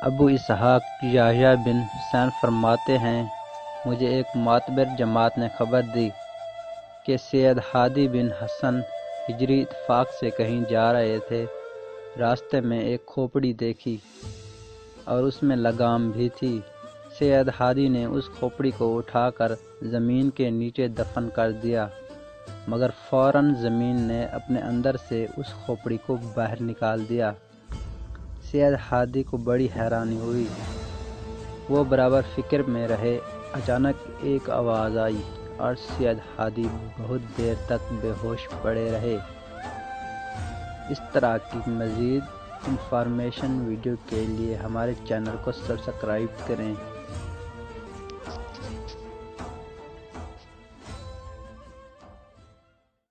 ابو اسحاق یحییٰ بن حسین فرماتے ہیں، مجھے ایک معتبر جماعت نے خبر دی کہ سید ہادی بن حسن ہجری اتفاق سے کہیں جا رہے تھے۔ راستے میں ایک کھوپڑی دیکھی اور اس میں لگام بھی تھی۔ سید ہادی نے اس کھوپڑی کو اٹھا کر زمین کے نیچے دفن کر دیا، مگر فوراً زمین نے اپنے اندر سے اس کھوپڑی کو باہر نکال دیا۔ سید ہادی کو بڑی حیرانی ہوئی، وہ برابر فکر میں رہے۔ اچانک ایک آواز آئی اور سید ہادی بہت دیر تک بے ہوش پڑے رہے۔ اس طرح کی مزید انفارمیشن ویڈیو کے لیے ہمارے چینل کو سبسکرائب کریں۔